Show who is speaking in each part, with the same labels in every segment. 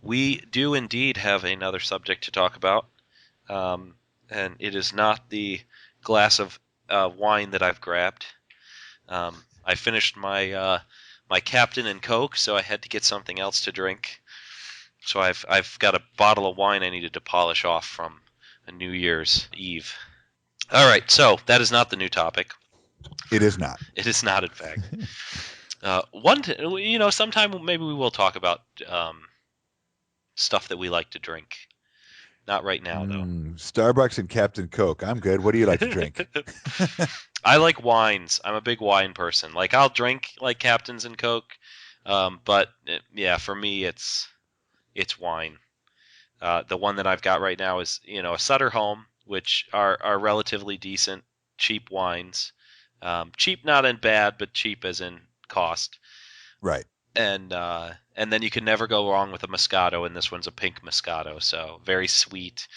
Speaker 1: We do indeed have another subject to talk about, and it is not the glass of wine that I've grabbed. I finished my Captain and Coke, so I had to get something else to drink. So I've got a bottle of wine I needed to polish off from a New Year's Eve. All right, so that is not the new topic.
Speaker 2: It is not.
Speaker 1: It is not, in fact. Sometime maybe we will talk about stuff that we like to drink. Not right now, though.
Speaker 2: Starbucks and Captain Coke. I'm good. What do you like to drink?
Speaker 1: I like wines. I'm a big wine person. Like I'll drink like Captains and Coke, but yeah, for me it's wine. The one that I've got right now is a Sutter Home, which are relatively decent, cheap wines. Cheap not in bad, but cheap as in cost.
Speaker 2: Right.
Speaker 1: And then you can never go wrong with a Moscato, and this one's a pink Moscato, so very sweet,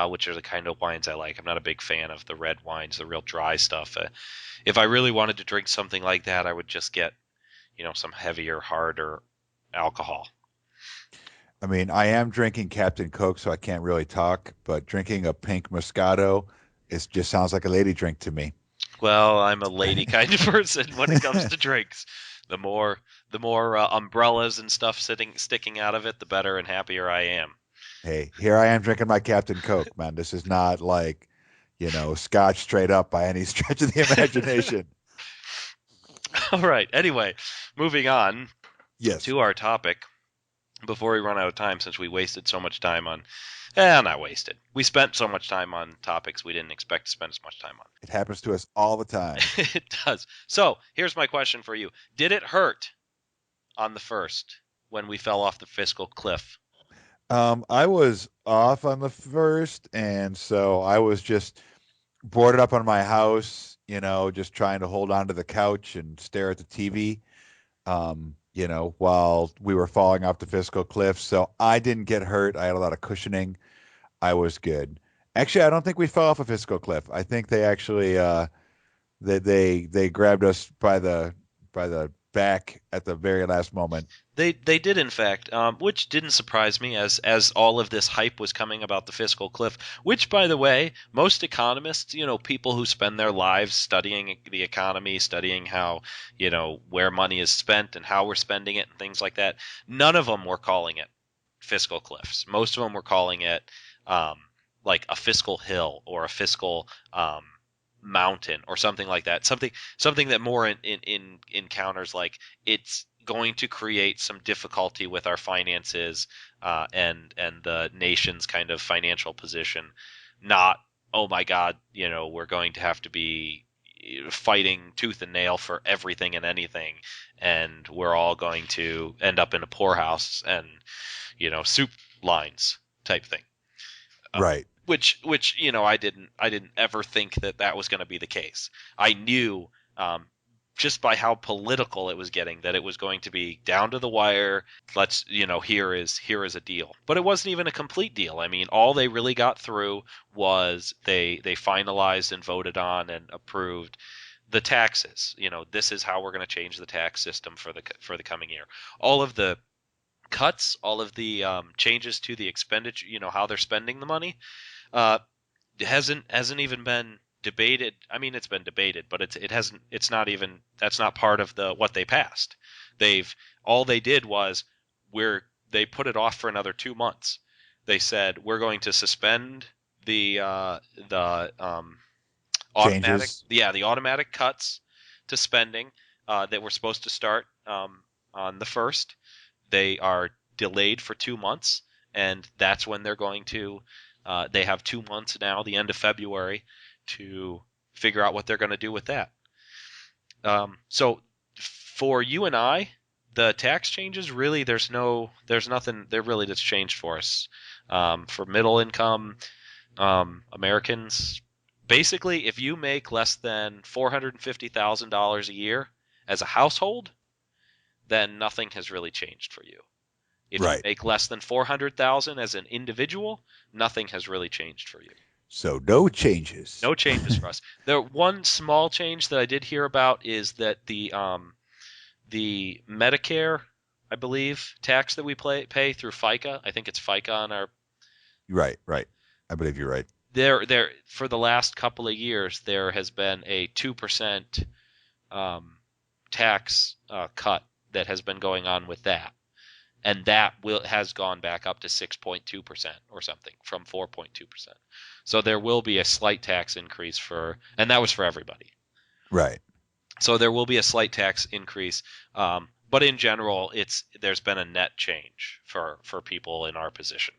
Speaker 1: which are the kind of wines I like. I'm not a big fan of the red wines, the real dry stuff. If I really wanted to drink something like that, I would just get some heavier, harder alcohol.
Speaker 2: I mean, I am drinking Captain Coke, so I can't really talk, but drinking a pink Moscato just sounds like a lady drink to me.
Speaker 1: Well, I'm a lady kind of person when it comes to drinks. The more umbrellas and stuff sticking out of it, the better and happier I am.
Speaker 2: Hey, here I am drinking my Captain Coke, man. This is not like, Scotch straight up by any stretch of the imagination.
Speaker 1: All right. Anyway, moving on
Speaker 2: Yes.
Speaker 1: to our topic before we run out of time, since we wasted so much time on. Not wasted. We spent so much time on topics we didn't expect to spend as much time on.
Speaker 2: It happens to us all the time.
Speaker 1: It does. So here's my question for you: did it hurt on the first when we fell off the fiscal cliff?
Speaker 2: I was off on the first, and so I was just boarded up on my house, just trying to hold on to the couch and stare at the TV, while we were falling off the fiscal cliff. So I didn't get hurt. I had a lot of cushioning. I was good. Actually, I don't think we fell off a fiscal cliff. I think they actually they grabbed us by the back at the very last moment.
Speaker 1: They did in fact, which didn't surprise me as all of this hype was coming about the fiscal cliff. Which, by the way, most economists, people who spend their lives studying the economy, studying how where money is spent and how we're spending it and things like that, none of them were calling it fiscal cliffs. Most of them were calling it um, like a fiscal hill or a fiscal mountain or something like that. Something that more in encounters like it's going to create some difficulty with our finances and the nation's kind of financial position. Not, oh my God, we're going to have to be fighting tooth and nail for everything and anything, and we're all going to end up in a poorhouse and soup lines type thing.
Speaker 2: Right.
Speaker 1: Which I didn't ever think that was going to be the case. I knew just by how political it was getting that it was going to be down to the wire. Let's here is a deal, but it wasn't even a complete deal. I mean, all they really got through was they finalized and voted on and approved the taxes. This is how we're going to change the tax system for the coming year. All of the cuts, all of the changes to the expenditure, how they're spending the money, uh, hasn't even been debated. I mean, it's been debated, but it hasn't. It's not even. That's not part of the what they passed. They've all they did was they put it off for another 2 months. They said we're going to suspend the automatic
Speaker 2: Changes.
Speaker 1: the automatic cuts to spending that were supposed to start on the first. They are delayed for 2 months, and that's when they're going to. They have 2 months now, the end of February, to figure out what they're going to do with that. So for you and I, the tax changes really there's nothing there really that's changed for us. For middle income Americans, basically, if you make less than $450,000 a year as a household, then nothing has really changed for you. If you
Speaker 2: Right.
Speaker 1: make less than 400,000 as an individual, nothing has really changed for you.
Speaker 2: So no changes.
Speaker 1: No changes for us. The one small change that I did hear about is that the Medicare, I believe, tax that we pay through FICA. I think it's FICA on our.
Speaker 2: Right, right. I believe you're right.
Speaker 1: There for the last couple of years there has been a 2% um, tax cut that has been going on with that, and that will has gone back up to 6.2% or something from 4.2%. So there will be a slight tax increase and that was for everybody.
Speaker 2: Right,
Speaker 1: So there will be a slight tax increase, but in general, there's been a net change for people in our position.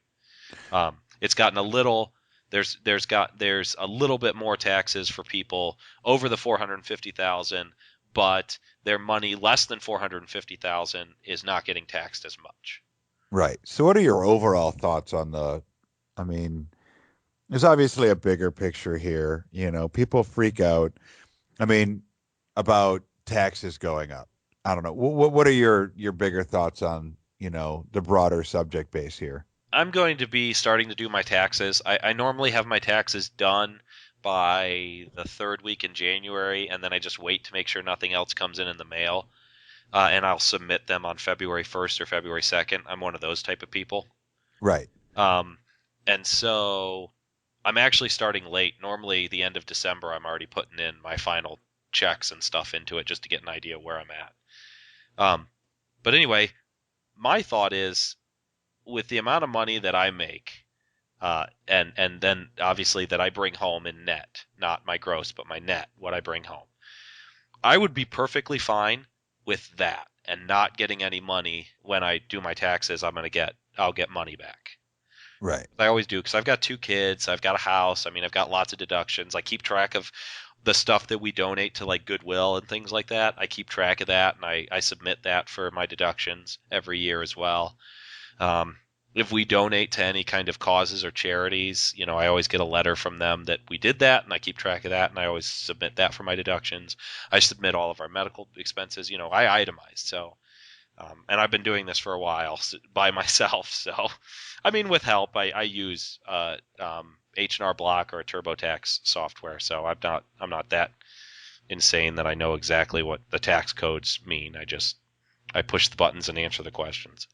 Speaker 1: It's gotten a little. There's a little bit more taxes for people over the 450,000, but their money less than 450,000 is not getting taxed as much.
Speaker 2: right. So what are your overall thoughts on I mean, there's obviously a bigger picture here. People freak out. I mean, about taxes going up. I don't know. What are your bigger thoughts on, the broader subject base here?
Speaker 1: I'm going to be starting to do my taxes. I normally have my taxes done by the third week in January, and then I just wait to make sure nothing else comes in the mail, and I'll submit them on February 1st or February 2nd. I'm one of those type of people.
Speaker 2: Right,
Speaker 1: Um, and so I'm actually starting late. Normally, the end of December, I'm already putting in my final checks and stuff into it just to get an idea where I'm at. Um, but anyway, my thought is with the amount of money that I make, and then obviously that I bring home in net, not my gross, but my net, what I bring home, I would be perfectly fine with that and not getting any money when I do my taxes. I'll get money back.
Speaker 2: right,
Speaker 1: I always do because I've got two kids, I've got a house. I mean, I've got lots of deductions. I keep track of the stuff that we donate to like Goodwill and things like that. I keep track of that and I submit that for my deductions every year as well. Um, if we donate to any kind of causes or charities, I always get a letter from them that we did that, and I keep track of that, and I always submit that for my deductions. I submit all of our medical expenses. I itemize. So, and I've been doing this for a while by myself. So, I mean, with help, I use H&R Block or a TurboTax software. So I'm not that insane that I know exactly what the tax codes mean. I push the buttons and answer the questions.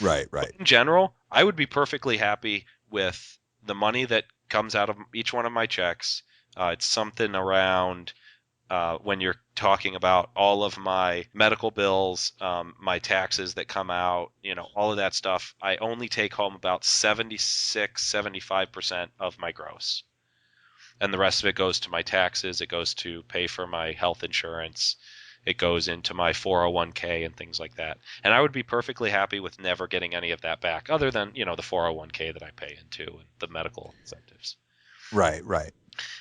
Speaker 2: right,
Speaker 1: But
Speaker 2: right,
Speaker 1: in general, I would be perfectly happy with the money that comes out of each one of my checks. It's something around when you're talking about all of my medical bills, my taxes that come out, all of that stuff. I only take home about 76, 75% of my gross. And the rest of it goes to my taxes. It goes to pay for my health insurance. It goes into my 401k and things like that. And I would be perfectly happy with never getting any of that back, other than, the 401k that I pay into and the medical incentives.
Speaker 2: right, right.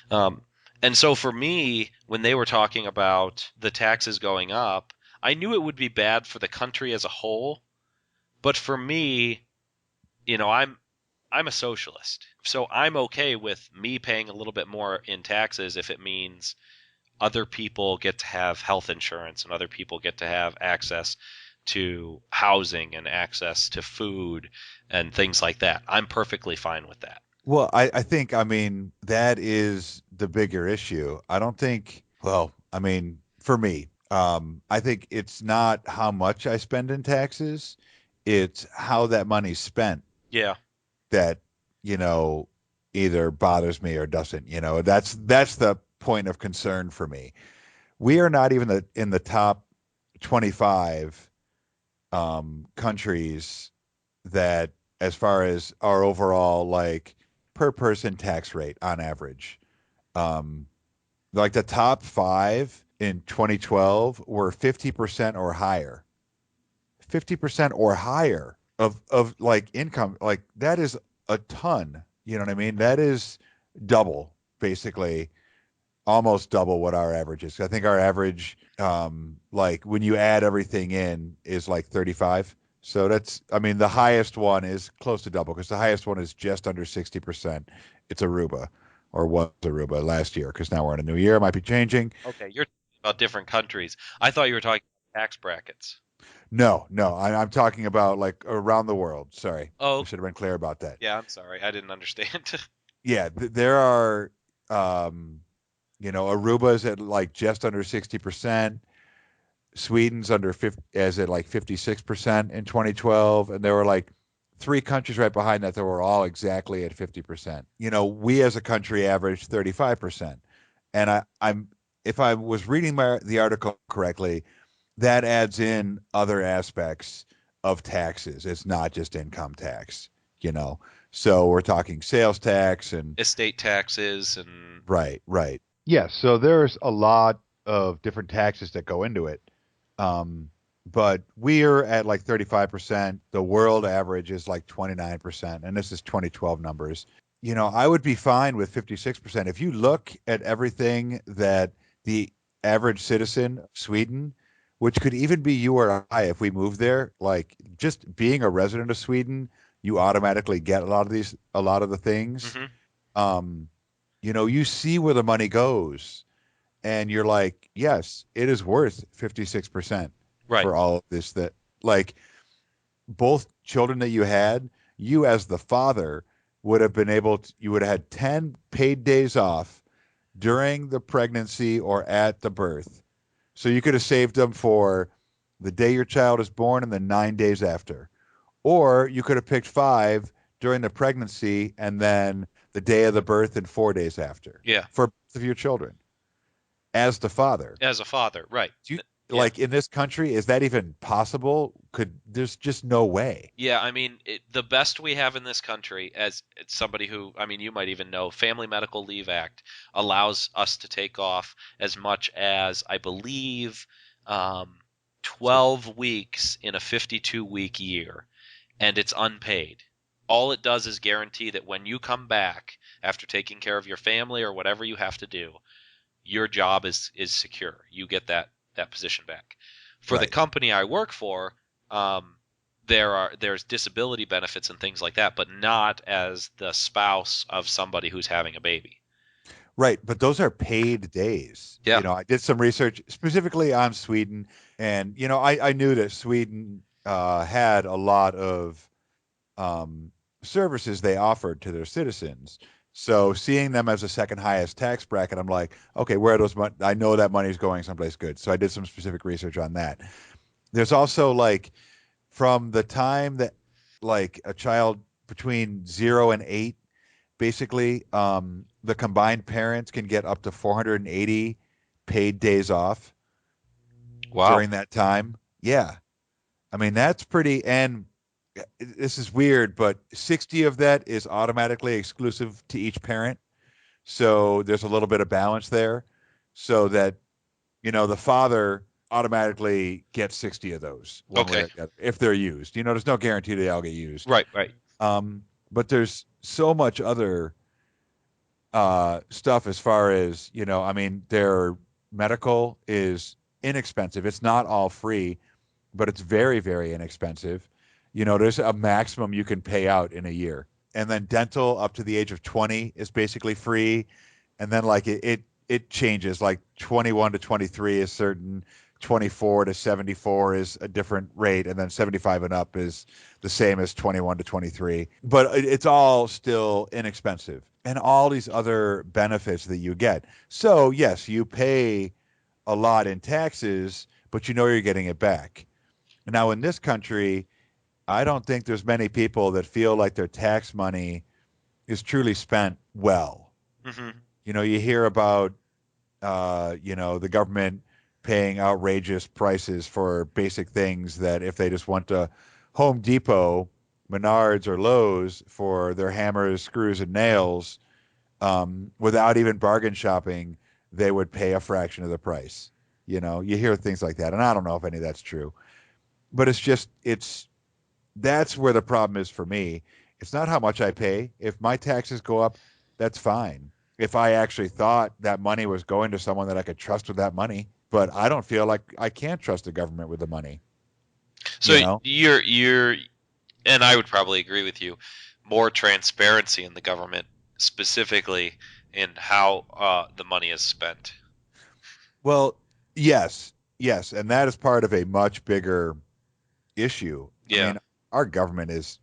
Speaker 1: Um, and so for me, when they were talking about the taxes going up, I knew it would be bad for the country as a whole. But for me, I'm a socialist. So I'm okay with me paying a little bit more in taxes if it means other people get to have health insurance and other people get to have access to housing and access to food and things like that. I'm perfectly fine with that.
Speaker 2: Well, I think, I mean, that is the bigger issue. I don't think, well, I mean, for me, I think it's not how much I spend in taxes, it's how that money's spent
Speaker 1: Yeah.
Speaker 2: that, you know, either bothers me or doesn't. That's the point of concern for me. We are not even in the top 25 countries that, as far as our overall like per person tax rate on average. Um, like the top five in 2012 were 50% or higher. 50% or higher of like income. Like that is a ton. You know what I mean? That is double, basically, almost double what our average is. I think our average, like when you add everything in, is like 35. So that's, I mean, the highest one is close to double because the highest one is just under 60%. It's Aruba, or was Aruba last year, because now we're in a new year. It might be changing.
Speaker 1: Okay. You're talking about different countries. I thought you were talking about tax brackets.
Speaker 2: No, no, I'm talking about like around the world. Sorry. I
Speaker 1: Oh,
Speaker 2: should have been clear about that.
Speaker 1: yeah. I'm sorry. I didn't understand.
Speaker 2: Yeah, there are, Aruba's at like just under 60%. Sweden's under 50, as at like 56% in 2012, and there were like three countries right behind that were all exactly at 50%. We as a country averaged 35%. And I'm if I was reading the article correctly, that adds in other aspects of taxes. It's not just income tax, you know. So we're talking sales tax and
Speaker 1: Estate taxes and
Speaker 2: right, right. Yes, so there's a lot of different taxes that go into it. Um, but we're at like 35%. The world average is like 29%, and this is 2012 numbers. I would be fine with 56%. If you look at everything that the average citizen of Sweden, which could even be you or I if we moved there, like just being a resident of Sweden, you automatically get a lot of the things.
Speaker 1: hmm
Speaker 2: Um, you see where the money goes, and you're like, yes, it is worth 56%
Speaker 1: right.
Speaker 2: for all of this. That, like, both children that you had, you as the father would have been able to, you would have had 10 paid days off during the pregnancy or at the birth. So you could have saved them for the day your child is born and then 9 days after. Or you could have picked five during the pregnancy and then the day of the birth and 4 days after
Speaker 1: Yeah.
Speaker 2: for both of your children as the father.
Speaker 1: As a father, right.
Speaker 2: Do you,
Speaker 1: Yeah.
Speaker 2: like, in this country, is that even possible? There's just no way.
Speaker 1: Yeah, I mean, the best we have in this country, as somebody who, I mean, you might even know, Family Medical Leave Act allows us to take off as much as, I believe, um,
Speaker 2: So,
Speaker 1: 12 weeks in a 52-week year, and it's unpaid. All it does is guarantee that when you come back after taking care of your family or whatever you have to do, your job is secure. You get that position back. For the
Speaker 2: right.
Speaker 1: company I work for, um, there's disability benefits and things like that, but not as the spouse of somebody who's having a baby.
Speaker 2: Right, but those are paid days.
Speaker 1: Yeah.
Speaker 2: I did some research specifically on Sweden, and I knew that Sweden had a lot of um, services they offered to their citizens. So seeing them as a second highest tax bracket, I'm like, okay, where are those money? I know that money's going someplace good. So I did some specific research on that. There's also, like, from the time that, like, a child between 0 and 8, basically, the combined parents can get up to 480 paid days off
Speaker 1: Wow.
Speaker 2: during that time. Yeah. I mean, that's pretty, and this is weird, but 60 of that is automatically exclusive to each parent. So there's a little bit of balance there so that, the father automatically gets 60 of those one way
Speaker 1: Okay.
Speaker 2: or the other if they're used. There's no guarantee they all get used.
Speaker 1: Right. Right.
Speaker 2: But there's so much other stuff as far as, I mean, their medical is inexpensive. It's not all free, but it's very, very inexpensive. There's a maximum you can pay out in a year. And then dental up to the age of 20 is basically free. And then, like, it changes, like 21 to 23 is certain, 24 to 74 is a different rate, and then 75 and up is the same as 21 to 23. But it's all still inexpensive. And all these other benefits that you get. So, yes, you pay a lot in taxes, but you're getting it back. Now, in this country, I don't think there's many people that feel like their tax money is truly spent well.
Speaker 1: hmm
Speaker 2: You hear about, the government paying outrageous prices for basic things that if they just went to Home Depot, Menards, or Lowe's for their hammers, screws, and nails, without even bargain shopping, they would pay a fraction of the price. You hear things like that, and I don't know if any of that's true, but that's where the problem is for me. It's not how much I pay. If my taxes go up, that's fine. If I actually thought that money was going to someone that I could trust with that money, but I don't feel like I can't trust the government with the money,
Speaker 1: So
Speaker 2: you know?
Speaker 1: you're, and I would probably agree with you, more transparency in the government, specifically in how the money is spent.
Speaker 2: Well, yes, yes, and that is part of a much bigger issue. I
Speaker 1: Yeah.
Speaker 2: mean, our government is,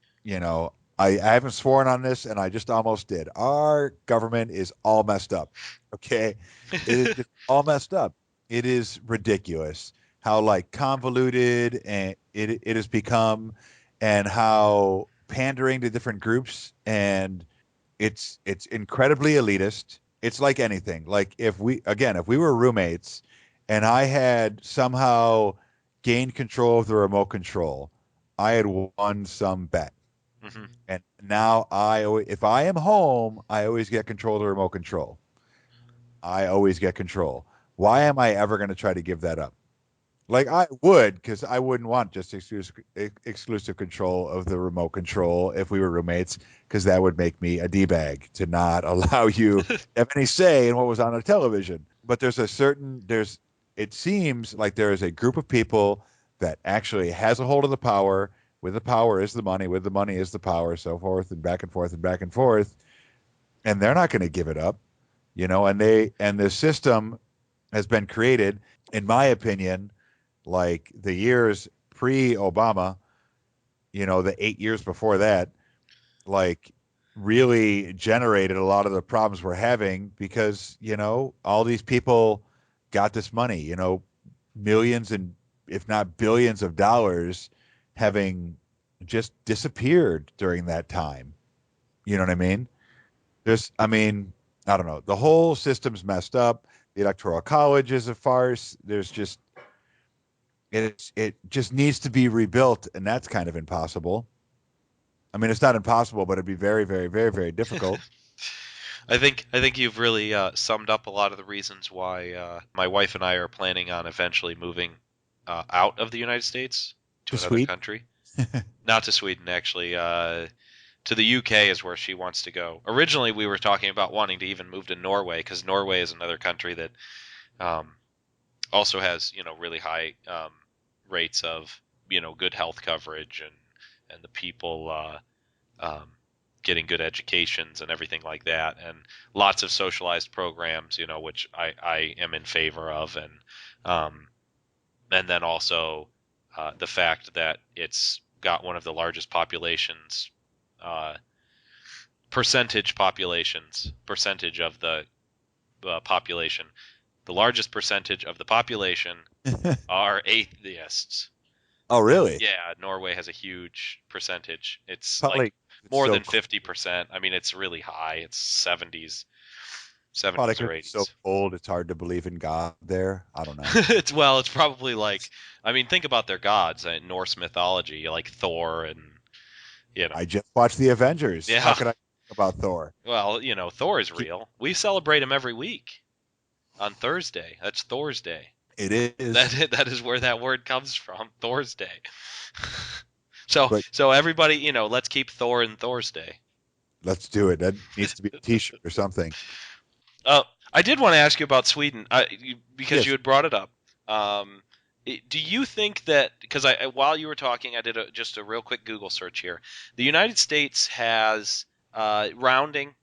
Speaker 2: I haven't sworn on this and I just almost did. Our government is all messed up. Okay. It is just all messed up. It is ridiculous how like convoluted and it has become, and how pandering to different groups, and it's incredibly elitist. It's like anything. Like if we were roommates and I had somehow gained control of the remote control, I had won some bet.
Speaker 1: Hmm.
Speaker 2: And now if I am home, I always get control of the remote control. I always get control. Why am I ever going to try to give that up? Like I would, because I wouldn't want just exclusive control of the remote control if we were roommates, because that would make me a d-bag to not allow you to have any say in what was on the television. But it seems like there is a group of people that actually has a hold of the power. With the power is the money. With the money is the power. So forth and back and forth and back and forth. And they're not going to give it up, and the system has been created, in my opinion, like the years pre-Obama, the 8 years before that, like really generated a lot of the problems we're having because, all these people got this money, millions and if not billions of dollars having just disappeared during that time. You know what I mean? I mean, I don't know. The whole system's messed up. The electoral college is a farce. It just needs to be rebuilt, and that's kind of impossible. I mean, it's not impossible, but it'd be very, very, very, very difficult.
Speaker 1: I think you've really summed up a lot of the reasons why my wife and I are planning on eventually moving out of the United States to
Speaker 2: To
Speaker 1: another
Speaker 2: Sweden.
Speaker 1: country. Not to Sweden, actually. To the UK is where she wants to go. Originally, we were talking about wanting to even move to Norway because Norway is another country that um, also has really high rates of good health coverage and the people um, getting good educations and everything like that, and lots of socialized programs, which I am in favor of, um, and then also the fact that it's got one of the largest populations, uh, percentage of the population. The largest percentage of the population are atheists.
Speaker 2: Oh, really?
Speaker 1: Yeah, Norway has a huge percentage. It's like
Speaker 2: Probably it's
Speaker 1: more
Speaker 2: so
Speaker 1: than
Speaker 2: cold.
Speaker 1: 50%. I mean, it's really high. It's
Speaker 2: Probably
Speaker 1: 70s or
Speaker 2: because it's so
Speaker 1: 80s.
Speaker 2: cold. It's hard to believe in God there. I don't know.
Speaker 1: It's probably like, I mean, think about their gods in Norse mythology, like Thor and, you know.
Speaker 2: I just watched the Avengers. How
Speaker 1: Yeah,
Speaker 2: could I think about Thor?
Speaker 1: well, Thor is
Speaker 2: Keep-
Speaker 1: real. We celebrate him every week on Thursday. That's Thor's Day.
Speaker 2: It
Speaker 1: That
Speaker 2: is,
Speaker 1: that is where that word comes from, Thor's Day. So
Speaker 2: but
Speaker 1: so everybody, let's keep Thor in Thor's Day.
Speaker 2: let's do it. That needs to be a T-shirt or something.
Speaker 1: Uh, I did want to ask you about Sweden because you
Speaker 2: Yes.
Speaker 1: had brought it up. Um, do you think that because while you were talking, I did just a real quick Google search here. The United States has rounding,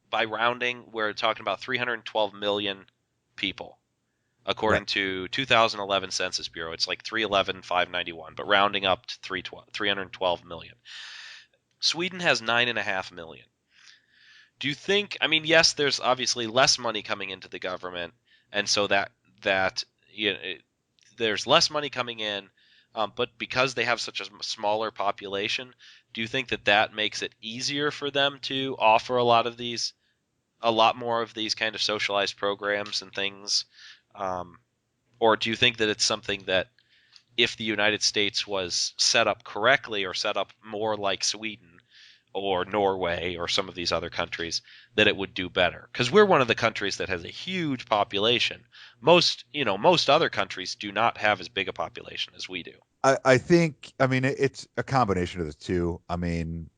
Speaker 1: we're talking about 312 million people,
Speaker 2: Right.
Speaker 1: according to 2011 Census Bureau. It's like 311,591, but rounding up to 312 million. Sweden has 9.5 million. Do you think? I mean, yes, there's obviously less money coming into the government, and so that there's less money coming in, but because they have such a smaller population, do you think that makes it easier for them to offer a lot more of these kind of socialized programs and things, um, or do you think that it's something that if the United States was set up correctly or set up more like Sweden or Norway or some of these other countries, that it would do better? Because we're one of the countries that has a huge population. Most other countries do not have as big a population as we do.
Speaker 2: I think, I mean, it's a combination of the two. I mean,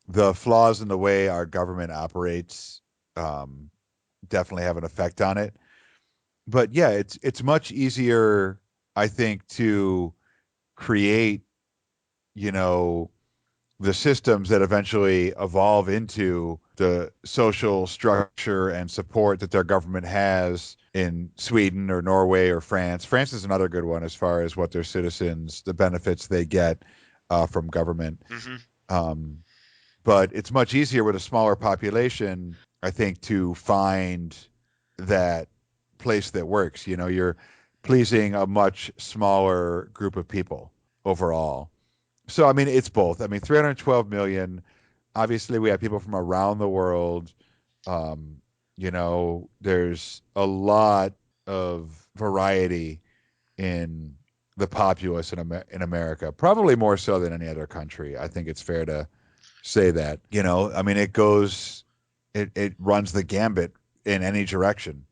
Speaker 2: the flaws in the way our government operates um, definitely have an effect on it. But yeah, it's much easier, I think, to create, you know, the systems that eventually evolve into the social structure and support that their government has in Sweden or Norway or France. France is another good one as far as what their citizens, the benefits they get from government.
Speaker 1: Hmm.
Speaker 2: Um, but it's much easier with a smaller population, I think, to find that place that works. You're pleasing a much smaller group of people overall. So I mean, it's both. I mean, 312 million. Obviously, we have people from around the world. Um, there's a lot of variety in the populace in America, probably more so than any other country. I think it's fair to say that. I mean, it runs the gambit in any direction.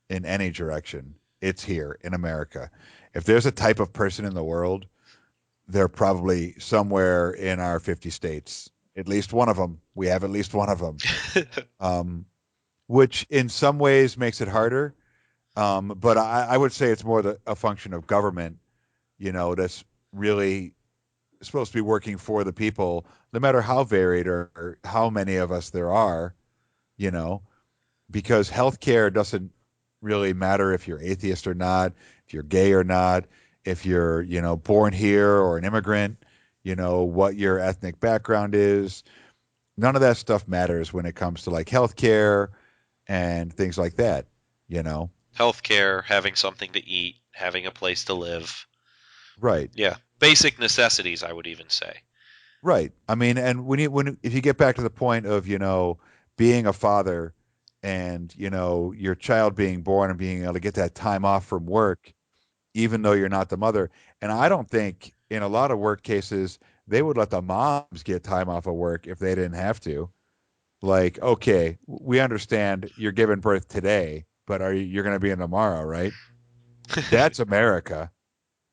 Speaker 2: In any direction, it's here in America. If there's a type of person in the world, they're probably somewhere in our 50 states. At least one of them. We have at least one of them, um, which in some ways makes it harder. But I would say it's more a function of government, that's really supposed to be working for the people, no matter how varied or how many of us there are, you know, because healthcare doesn't really matter if you're atheist or not, if you're gay or not, if you're, born here or an immigrant, what your ethnic background is. None of that stuff matters when it comes to like healthcare and things like that, you know.
Speaker 1: Healthcare, having something to eat, having a place to live.
Speaker 2: Right.
Speaker 1: Yeah, basic necessities, I would even say.
Speaker 2: Right. I mean, and if you get back to the point of, being a father and, your child being born and being able to get that time off from work, even though you're not the mother. And I don't think in a lot of work cases they would let the moms get time off of work if they didn't have to. Like, okay, we understand you're giving birth today, but you're going to be in tomorrow, right? That's America.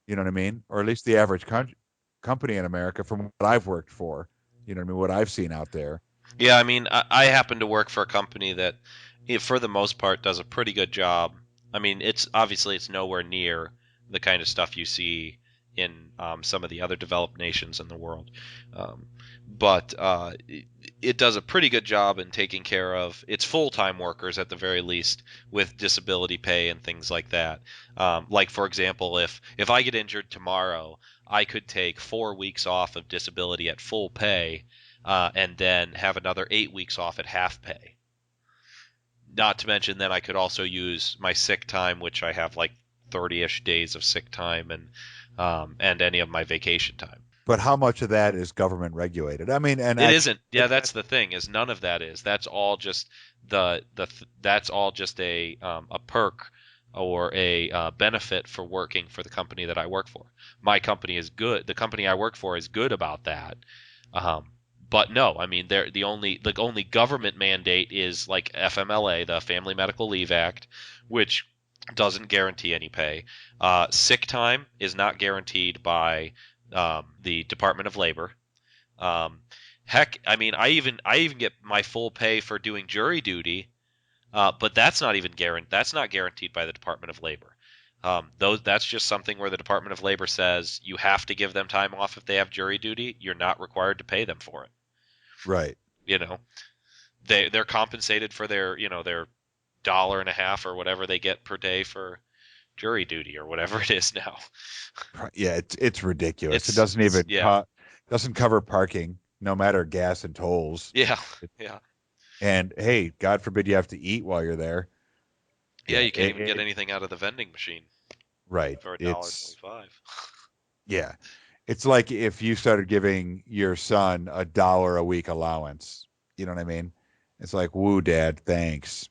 Speaker 2: You know what I mean? Or at least the average company in America from what I've worked for. You know what I mean? What I've seen out there.
Speaker 1: Yeah, I mean, I happen to work for a company that, for the most part, does a pretty good job. I mean, it's nowhere near the kind of stuff you see in some of the other developed nations in the world, um, but it does a pretty good job in taking care of its full-time workers at the very least with disability pay and things like that. Like for example, if I get injured tomorrow, I could take 4 weeks off of disability at full pay and then have another 8 weeks off at half pay. Not to mention, then I could also use my sick time, which I have like 30-ish days of sick time, and any of my vacation time.
Speaker 2: But how much of that is government regulated? I mean, and
Speaker 1: It
Speaker 2: actually,
Speaker 1: isn't. Yeah, that's the thing. Is none of that is. That's all just that's all just a perk or a benefit for working for the company that I work for. My company is good. The company I work for is good about that. Um, but no, I mean, the only government mandate is like FMLA, the Family Medical Leave Act, which doesn't guarantee any pay. Sick time is not guaranteed by the Department of Labor. Um, Heck, I mean, I even get my full pay for doing jury duty, but that's not guaranteed by the Department of Labor. That's just something where the Department of Labor says you have to give them time off if they have jury duty. You're not required to pay them for it.
Speaker 2: right.
Speaker 1: You know, they're compensated for their dollar and a half or whatever they get per day for jury duty or whatever it is now.
Speaker 2: Yeah, it's ridiculous. It doesn't
Speaker 1: It's
Speaker 2: even
Speaker 1: yeah,
Speaker 2: doesn't cover parking, no matter gas and tolls.
Speaker 1: yeah,
Speaker 2: It-
Speaker 1: yeah,
Speaker 2: And hey, God forbid you have to eat while you're there.
Speaker 1: yeah.
Speaker 2: Yeah,
Speaker 1: You can't even get anything out of the vending machine
Speaker 2: right.
Speaker 1: for a dollar
Speaker 2: It's
Speaker 1: twenty-five.
Speaker 2: yeah. It's like if you started giving your son $1 a week allowance. You know what I mean? It's like, woo, dad, thanks.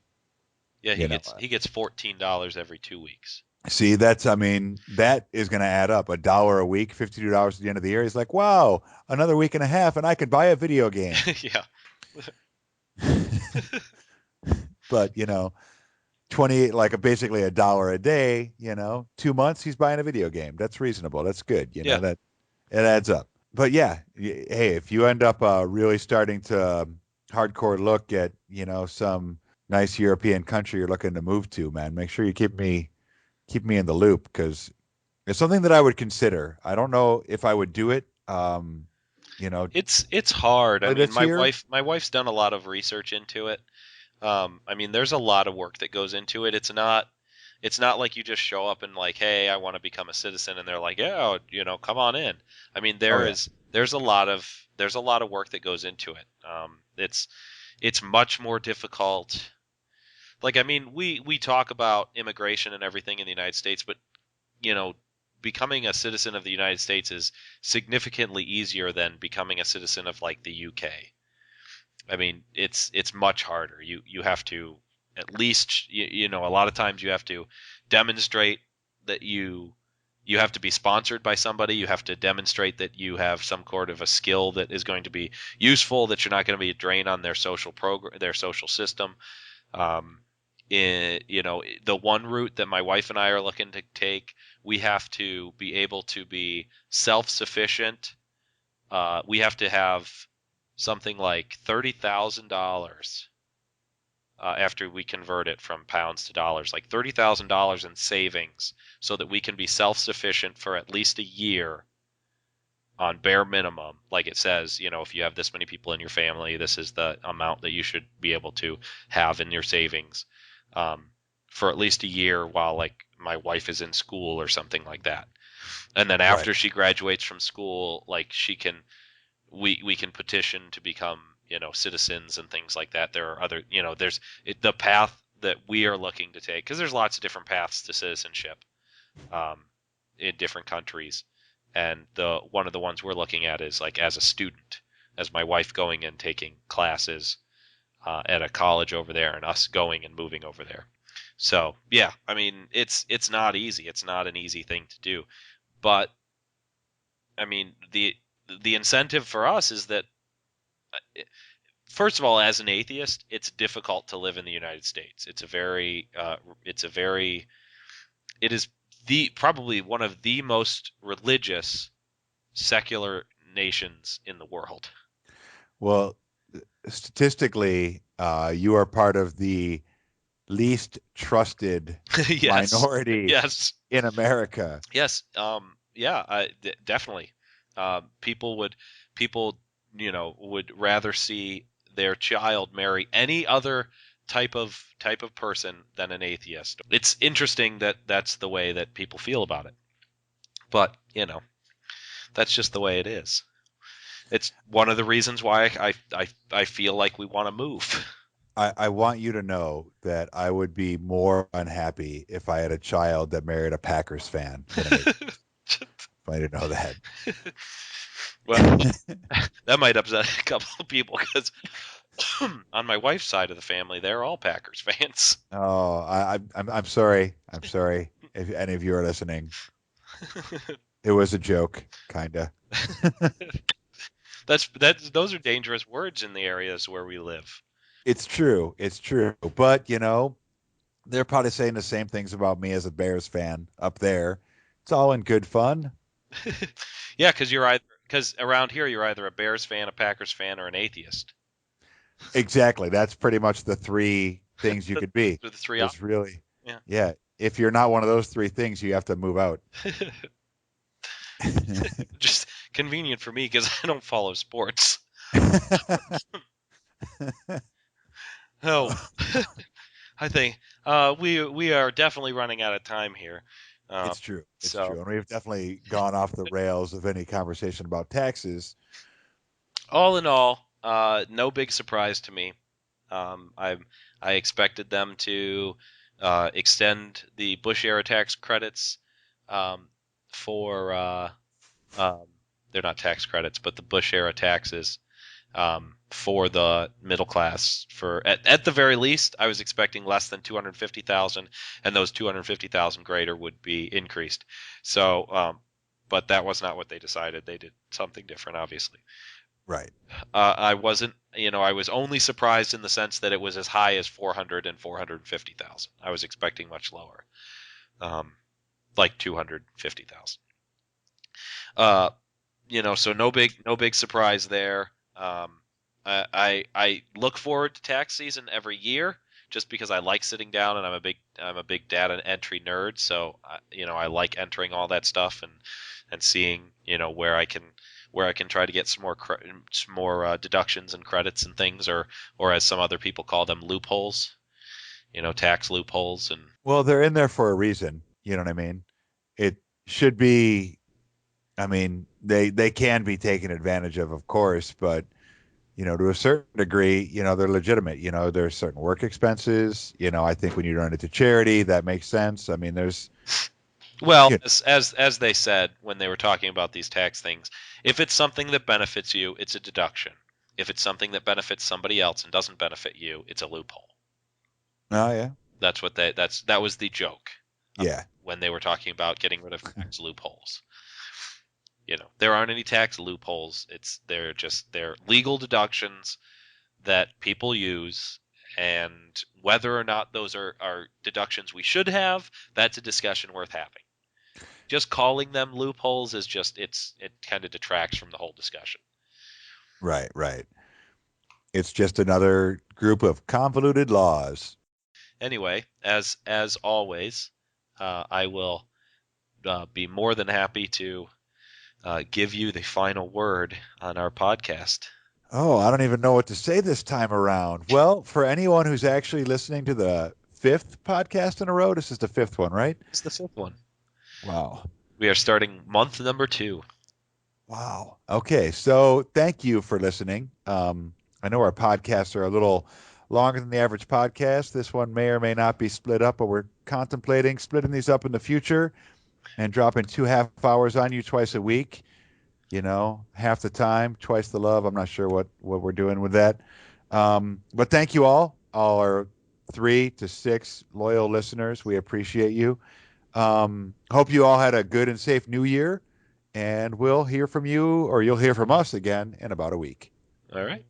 Speaker 1: Yeah, he
Speaker 2: You know,
Speaker 1: gets he gets $14 every 2 weeks.
Speaker 2: see, I mean, that is going to add up. $1 a week, $52 at the end of the year. He's like, wow, another week and a half, and I could buy a video game.
Speaker 1: Yeah.
Speaker 2: But 28, like basically $1 a day, 2 months, he's buying a video game. That's reasonable. That's good.
Speaker 1: Yeah.
Speaker 2: That it adds up. But yeah, hey, if you end up really starting to hardcore look at, some nice European country you're looking to move to, man, make sure you keep me in the loop because it's something that I would consider. I don't know if I would do it. You know,
Speaker 1: It's hard. I mean,
Speaker 2: this year.
Speaker 1: my wife's done a lot of research into it. I mean, there's a lot of work that goes into it. It's not like you just show up and like, hey, I want to become a citizen, and they're like, yeah, come on in. I mean,
Speaker 2: Oh yeah,
Speaker 1: there's a lot of work that goes into it. It's much more difficult. Like, I mean, we talk about immigration and everything in the United States, but you know, becoming a citizen of the United States is significantly easier than becoming a citizen of like the UK. I mean, it's much harder. You have to at least a lot of times you have to demonstrate that you have to be sponsored by somebody. You have to demonstrate that you have some sort of a skill that is going to be useful, that you're not going to be a drain on their social program, their social system. Um, the one route that my wife and I are looking to take, we have to be able to be self-sufficient. We have to have something like $30,000 after we convert it from pounds to dollars, like $30,000 in savings, so that we can be self-sufficient for at least a year on bare minimum. Like it says, if you have this many people in your family, this is the amount that you should be able to have in your savings um, for at least a year while like my wife is in school or something like that. And then
Speaker 2: Right.
Speaker 1: after she graduates from school, like we can petition to become citizens and things like that. There are other there's the path that we are looking to take, because there's lots of different paths to citizenship um, in different countries, and the one of the ones we're looking at is like as a student, as my wife going and taking classes at a college over there, and us going and moving over there. So yeah, I mean it's not easy. It's not an easy thing to do, but I mean the incentive for us is that first of all, as an atheist, it's difficult to live in the United States. It is the probably one of the most religious secular nations in the world.
Speaker 2: Well, statistically, you are part of the least trusted
Speaker 1: Yes,
Speaker 2: minority
Speaker 1: yes,
Speaker 2: in America.
Speaker 1: yes. Yeah, definitely. People would rather see their child marry any other type of person than an atheist. It's interesting that that's the way that people feel about it, but that's just the way it is. It's one of the reasons why I feel like we want to move.
Speaker 2: I want you to know that I would be more unhappy if I had a child that married a Packers fan than an atheist. If I didn't know that.
Speaker 1: Well, that might upset a couple of people because on my wife's side of the family, they're all Packers fans.
Speaker 2: Oh, I'm sorry. I'm sorry if any of you are listening. It was a joke, kinda.
Speaker 1: That's those are dangerous words in the areas where we live.
Speaker 2: It's true. It's true. But, they're probably saying the same things about me as a Bears fan up there. It's all in good fun.
Speaker 1: Yeah, because around here you're either a Bears fan, a Packers fan, or an atheist.
Speaker 2: Exactly. That's pretty much the three things you
Speaker 1: Those
Speaker 2: could be.
Speaker 1: are the three
Speaker 2: There's
Speaker 1: options.
Speaker 2: really,
Speaker 1: Yeah.
Speaker 2: yeah. If you're not one of those three things, you have to move out.
Speaker 1: Just convenient for me because I don't follow sports. Oh, I think we are definitely running out of time here. Um,
Speaker 2: It's true. It's
Speaker 1: so
Speaker 2: true. And we've definitely gone off the rails of any conversation about taxes.
Speaker 1: all in all, no big surprise to me. I expected them to extend the Bush era tax credits um, for um, they're not tax credits, but the Bush era taxes for the middle class. For at the very least, I was expecting less than 250,000, and those 250,000 greater would be increased. So, but that was not what they decided. They did something different, obviously.
Speaker 2: Right.
Speaker 1: I wasn't, I was only surprised in the sense that it was as high as 400 and 450,000. I was expecting much lower, um, like 250,000. Uh, so no big surprise there. I look forward to tax season every year just because I like sitting down, and I'm a big data entry nerd. So I like entering all that stuff and seeing where I can try to get some more deductions and credits and things, or as some other people call them, loopholes. Tax loopholes and
Speaker 2: Well, they're in there for a reason. You know what I mean? It should be, I mean, they can be taken advantage of course, but to a certain degree, they're legitimate. There's certain work expenses. I think when you run it to charity, that makes sense. I mean,
Speaker 1: Well,
Speaker 2: You
Speaker 1: as they said when they were talking about these tax things, if it's something that benefits you, it's a deduction. If it's something that benefits somebody else and doesn't benefit you, it's a loophole.
Speaker 2: Oh yeah,
Speaker 1: That was the joke
Speaker 2: yeah,
Speaker 1: when they were talking about getting rid of tax loopholes. There aren't any tax loopholes. They're legal deductions that people use, and whether or not those are deductions we should have, that's a discussion worth having. Just calling them loopholes is it kind of detracts from the whole discussion.
Speaker 2: right, right. It's just another group of convoluted laws.
Speaker 1: Anyway, as always, I will be more than happy to give you the final word on our podcast.
Speaker 2: Oh, I don't even know what to say this time around. Well, for anyone who's actually listening to the fifth podcast in a row, this is the fifth one, right?
Speaker 1: It's the fifth one.
Speaker 2: Wow.
Speaker 1: We are starting month number 2.
Speaker 2: Wow. Okay. So thank you for listening. I know our podcasts are a little longer than the average podcast. This one may or may not be split up, but we're contemplating splitting these up in the future and dropping 2 half hours on you twice a week. Half the time, twice the love. I'm not sure what we're doing with that. But thank you all our 3 to 6 loyal listeners. We appreciate you. Hope you all had a good and safe New Year, and we'll hear from you, or you'll hear from us again in about a week.
Speaker 1: All right.